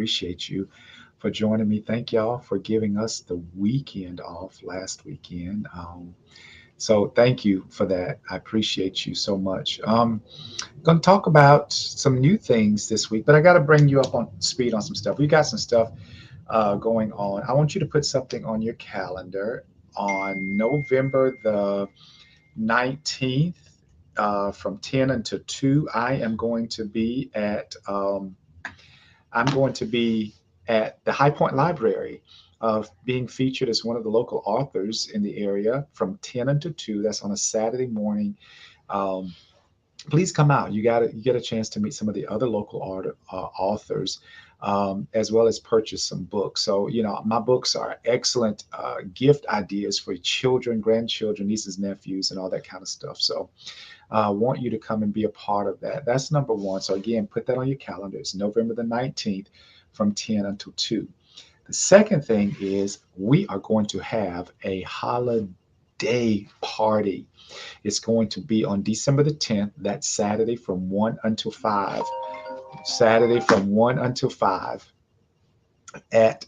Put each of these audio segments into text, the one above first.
appreciate you for joining me. Thank y'all for giving us the weekend off last weekend. So thank you for that. I appreciate you so much. Going to talk about some new things this week, but I got to bring you up on speed on some stuff. We got some stuff going on. I want you to put something on your calendar on November the 19th from 10 until 2. I'm going to be at the High Point Library, being featured as one of the local authors in the area from 10 until 2. That's on a Saturday morning. Um, Please come out. You get a chance to meet some of the other local authors, as well as purchase some books. So my books are excellent gift ideas for children, grandchildren, nieces, nephews, and all that kind of stuff. So I want you to come and be a part of that. That's number one. So again, put that on your calendar. It's November the 19th from 10 until 2. The second thing is we are going to have a holiday party. It's going to be on December the 10th, that Saturday from 1 until 5. Saturday from 1 until 5 at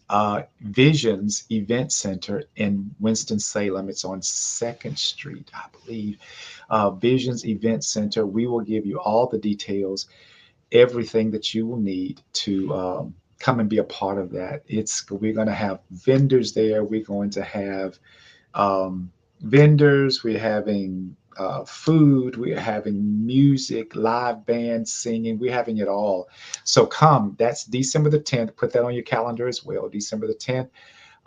Visions Event Center in Winston-Salem. It's on 2nd Street, I believe. Visions Event Center. We will give you all the details, everything that you will need to come and be a part of that. We're going to have vendors there. We're going to have um, vendors. We're having food. We're having music, live band singing. We're having it all. So come. That's December the 10th. Put that on your calendar as well. December the 10th.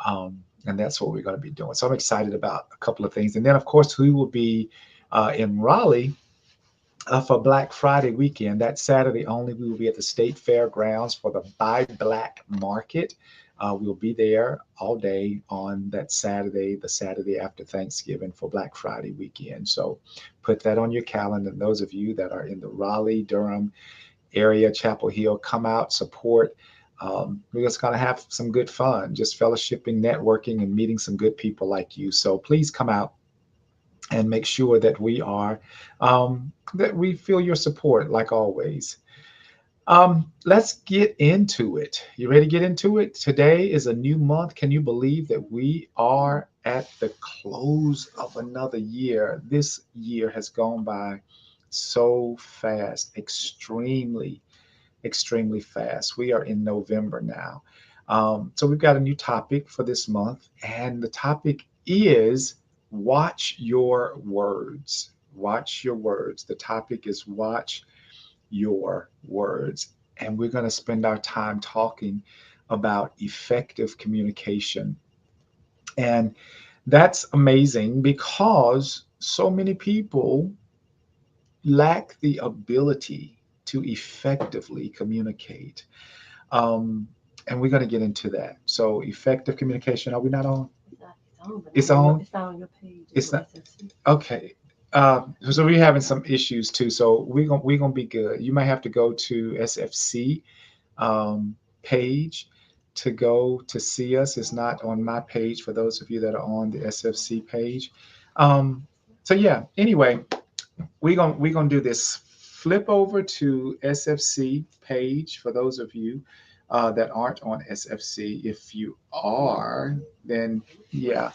Um, and that's what we're going to be doing. So I'm excited about a couple of things. And then, of course, we will be in Raleigh for Black Friday weekend. That Saturday only, we will be at the State Fairgrounds for the Buy Black Market. We'll be there all day on that Saturday, the Saturday after Thanksgiving for Black Friday weekend. So put that on your calendar. And those of you that are in the Raleigh, Durham area, Chapel Hill, come out, support. We're just going to have some good fun, just fellowshipping, networking, and meeting some good people like you. So please come out and make sure that we feel your support like always. Let's get into it. You ready to get into it? Today is a new month. Can you believe that we are at the close of another year? This year has gone by so fast, extremely, extremely fast. We are in November now. So we've got a new topic for this month, and the topic is watch your words. Watch your words. The topic is watch your words. And we're going to spend our time talking about effective communication. And that's amazing because so many people lack the ability to effectively communicate. Um, and we're going to get into that. So, effective communication, are we not on? It's on. It's not on your page. It's It's on not. SFC. Okay. So we're having some issues too. So we're gonna be good. You might have to go to SFC um, page to go to see us. It's not on my page for those of you that are on the SFC page. Um, so yeah. Anyway, we're gonna do this. Flip over to SFC page for those of you that aren't on SFC. If you are, then yeah,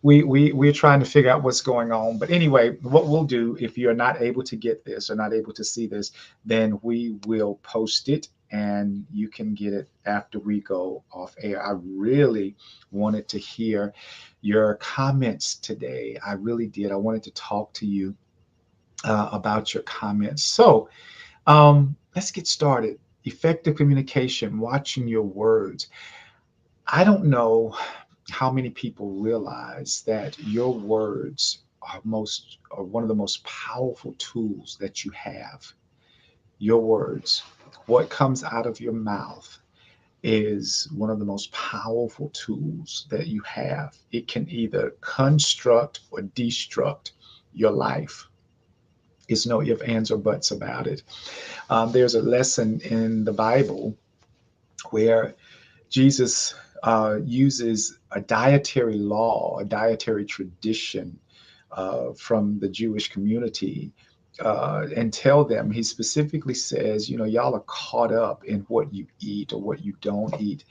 we're trying to figure out what's going on. But anyway, what we'll do if you're not able to get this or not able to see this, then we will post it and you can get it after we go off air. I really wanted to hear your comments today. I really did. I wanted to talk to you about your comments. So let's get started. Effective communication, watching your words. I don't know how many people realize that your words are one of the most powerful tools that you have. Your words, what comes out of your mouth, is one of the most powerful tools that you have. It can either construct or destruct your life. It's no if, ands, or buts about it. There's a lesson in the Bible where Jesus uses a dietary law, a dietary tradition from the Jewish community, and tell them, he specifically says, y'all are caught up in what you eat or what you don't eat.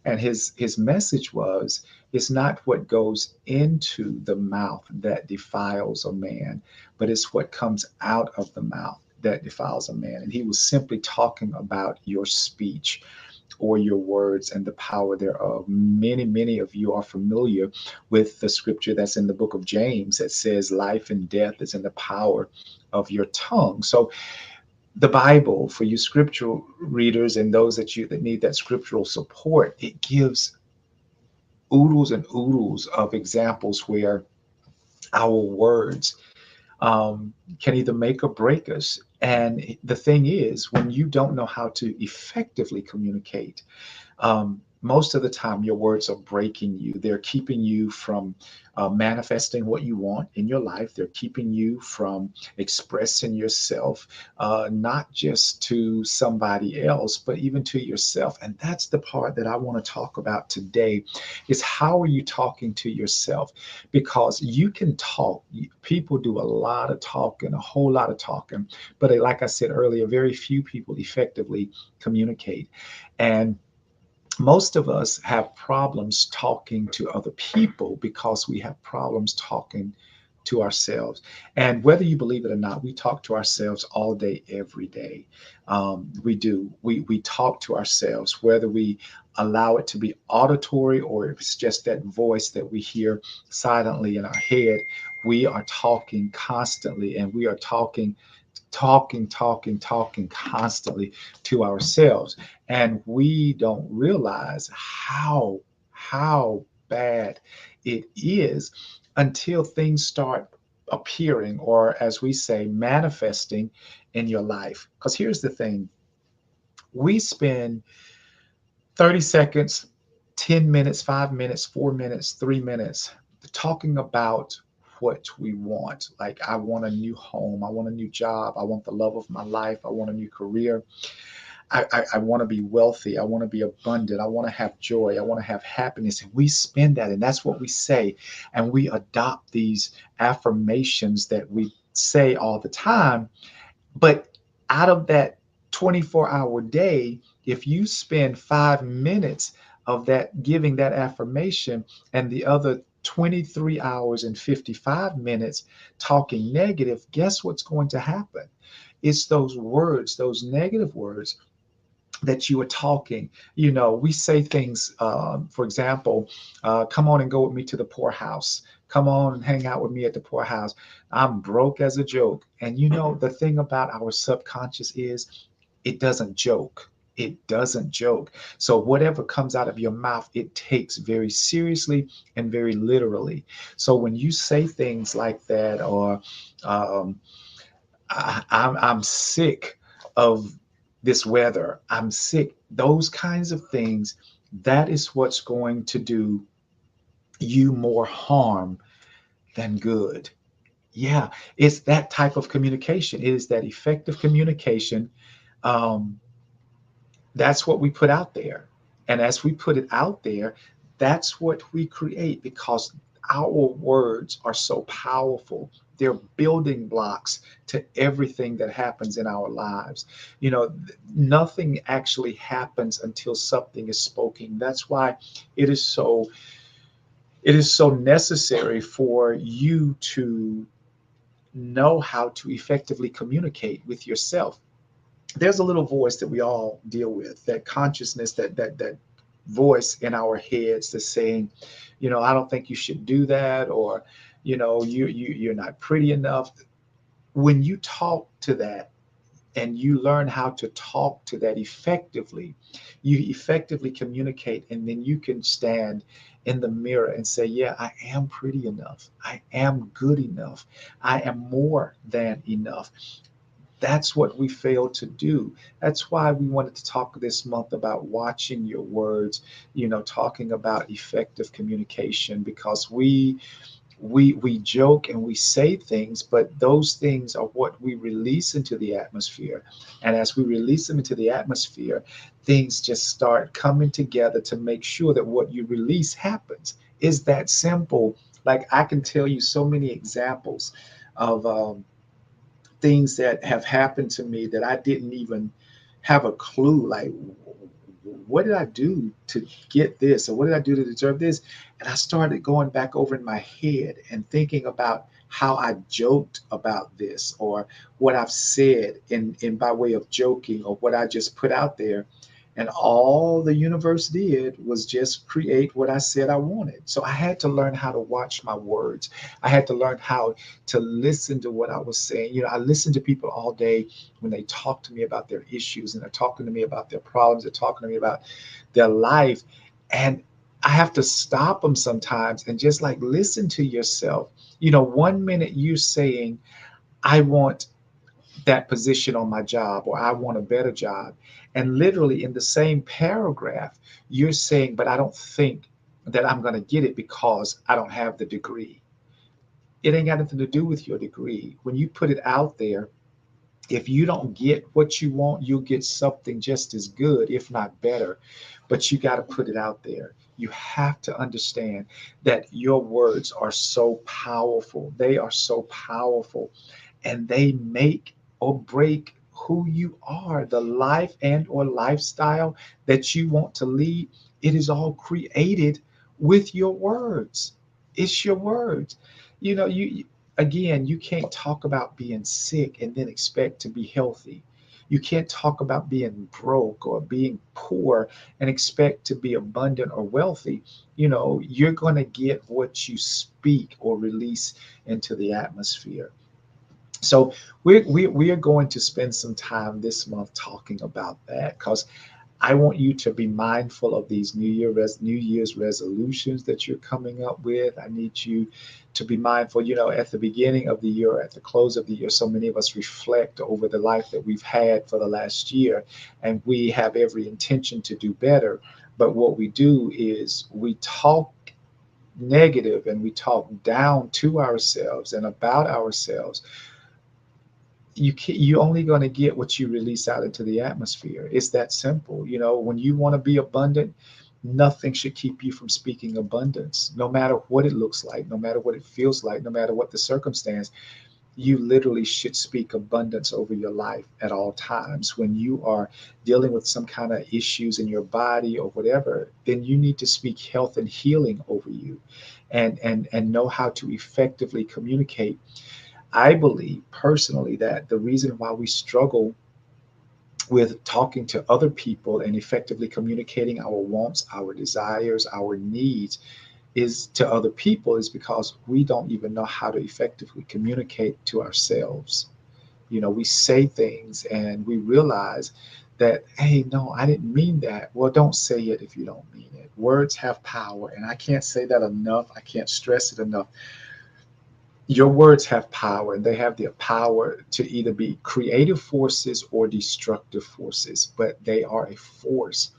And his message was, it's not what goes into the mouth that defiles a man, but it's what comes out of the mouth that defiles a man. And he was simply talking about your speech or your words and the power thereof. Many of you are familiar with the scripture that's in the book of James that says life and death is in the power of your tongue. So the Bible, for you scriptural readers and those that need that scriptural support, it gives oodles and oodles of examples where our words can either make or break us. And the thing is, when you don't know how to effectively communicate, most of the time your words are breaking you. They're keeping you from manifesting what you want in your life. They're keeping you from expressing yourself, not just to somebody else, but even to yourself. And that's the part that I want to talk about today, is how are you talking to yourself? Because you can talk. People do a lot of talking, a whole lot of talking, but like I said earlier, very few people effectively communicate. And most of us have problems talking to other people because we have problems talking to ourselves. And whether you believe it or not, we talk to ourselves all day, every day. We do. We talk to ourselves, whether we allow it to be auditory or if it's just that voice that we hear silently in our head. We are talking constantly, and we are talking constantly to ourselves. And we don't realize how bad it is until things start appearing, or as we say, manifesting in your life. Because here's the thing, we spend 30 seconds, 10 minutes, 5 minutes, 4 minutes, 3 minutes talking about what we want. Like, I want a new home. I want a new job. I want the love of my life. I want a new career. I want to be wealthy. I want to be abundant. I want to have joy. I want to have happiness. And we spend that, and that's what we say. And we adopt these affirmations that we say all the time. But out of that 24-hour day, if you spend 5 minutes of that giving that affirmation and the other 23 hours and 55 minutes talking negative, guess what's going to happen? It's those words, those negative words that you are talking. We say things, for example, come on and go with me to the poorhouse. Come on and hang out with me at the poorhouse. I'm broke as a joke. And the thing about our subconscious is it doesn't joke. It doesn't joke. So whatever comes out of your mouth, it takes very seriously and very literally. So when you say things like that, or I'm sick of this weather, I'm sick, those kinds of things, that is what's going to do you more harm than good. Yeah, it's that type of communication. It is that effective communication. Um, that's what we put out there. And as we put it out there, that's what we create, because our words are so powerful. They're building blocks to everything that happens in our lives. Nothing actually happens until something is spoken. That's why it is so necessary for you to know how to effectively communicate with yourself. There's a little voice that we all deal with, that consciousness, that voice in our heads that's saying, I don't think you should do that, or you're not pretty enough. When you talk to that and you learn how to talk to that effectively, you effectively communicate, and then you can stand in the mirror and say, yeah, I am pretty enough, I am good enough, I am more than enough. That's what we fail to do. That's why we wanted to talk this month about watching your words, talking about effective communication, because we joke and we say things, but those things are what we release into the atmosphere. And as we release them into the atmosphere, things just start coming together to make sure that what you release happens. Is that simple? Like, I can tell you so many examples of things that have happened to me that I didn't even have a clue. Like, what did I do to get this? Or what did I do to deserve this? And I started going back over in my head and thinking about how I joked about this, or what I've said in by way of joking, or what I just put out there. And all the universe did was just create what I said I wanted. So I had to learn how to watch my words. I had to learn how to listen to what I was saying. I listen to people all day when they talk to me about their issues, and they're talking to me about their problems. They're talking to me about their life. And I have to stop them sometimes and just like listen to yourself. 1 minute you're saying, I want that position on my job, or I want a better job. And literally in the same paragraph, you're saying, but I don't think that I'm going to get it because I don't have the degree. It ain't got nothing to do with your degree. When you put it out there, if you don't get what you want, you'll get something just as good, if not better. But you got to put it out there. You have to understand that your words are so powerful. They are so powerful, and they make or break who you are, the life and or lifestyle that you want to lead. It is all created with your words. It's your words. You again, you can't talk about being sick and then expect to be healthy. You can't talk about being broke or being poor and expect to be abundant or wealthy. You're going to get what you speak or release into the atmosphere. So we are going to spend some time this month talking about that, because I want you to be mindful of these New Year's resolutions that you're coming up with. I need you to be mindful. At the beginning of the year, at the close of the year, so many of us reflect over the life that we've had for the last year, and we have every intention to do better. But what we do is we talk negative, and we talk down to ourselves and about ourselves. You're only going to get what you release out into the atmosphere. It's that simple. When you want to be abundant, nothing should keep you from speaking abundance, no matter what it looks like, no matter what it feels like, no matter what the circumstance. You literally should speak abundance over your life at all times. When you are dealing with some kind of issues in your body or whatever, then you need to speak health and healing over you, and know how to effectively communicate. I believe personally that the reason why we struggle with talking to other people and effectively communicating our wants, our desires, our needs is to other people is because we don't even know how to effectively communicate to ourselves. We say things and we realize that, hey, no, I didn't mean that. Well, don't say it if you don't mean it. Words have power, and I can't say that enough. I can't stress it enough. Your words have power, and they have the power to either be creative forces or destructive forces, but they are a force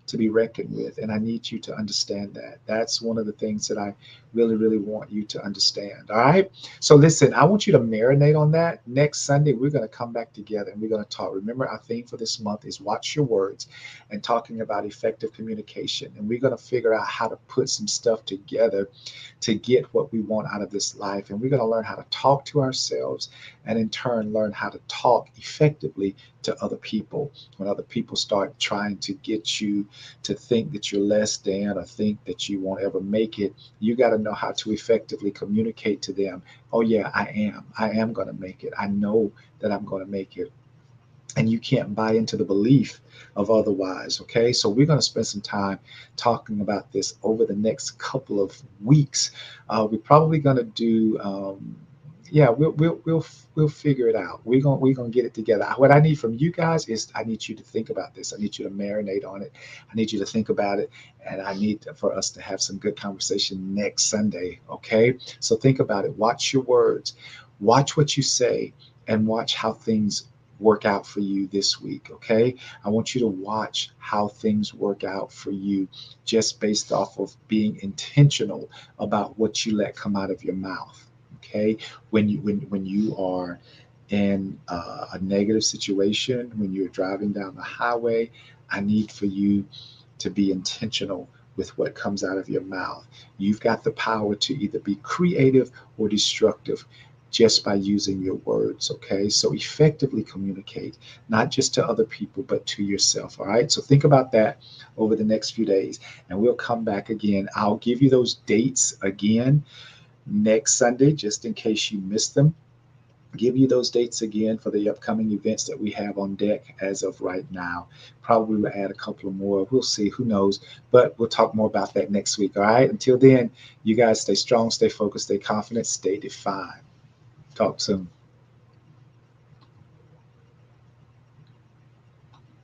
to be reckoned with. And I need you to understand that. That's one of the things that I really, really want you to understand. All right. So listen, I want you to marinate on that. Next Sunday, we're going to come back together and we're going to talk. Remember, our theme for this month is watch your words, and talking about effective communication. And we're going to figure out how to put some stuff together to get what we want out of this life. And we're going to learn how to talk to ourselves, and in turn, learn how to talk effectively to other people. When other people start trying to get you to think that you're less than, or think that you won't ever make it, you got to know how to effectively communicate to them. Oh yeah, I am going to make it. I know that I'm going to make it. And you can't buy into the belief of otherwise. Okay, so we're going to spend some time talking about this over the next couple of weeks. We're probably going to do yeah, we'll figure it out. We're gonna get it together. What I need from you guys is, I need you to think about this. I need you to marinate on it. I need you to think about it, and I need for us to have some good conversation next Sunday. Okay, so think about it. Watch your words. Watch what you say, and watch how things work out for you this week. Okay, I want you to watch how things work out for you, just based off of being intentional about what you let come out of your mouth. Okay, when you are in a negative situation, when you're driving down the highway, I need for you to be intentional with what comes out of your mouth. You've got the power to either be creative or destructive. just by using your words. Okay, so effectively communicate, not just to other people, but to yourself. All right, so think about that over the next few days, and we'll come back again. I'll give you those dates again next Sunday, just in case you missed them. Give you those dates again for the upcoming events that we have on deck as of right now. Probably will add a couple of more. We'll see, who knows, but we'll talk more about that next week. All right, until then, you guys stay strong, stay focused, stay confident, stay defined. Talk soon.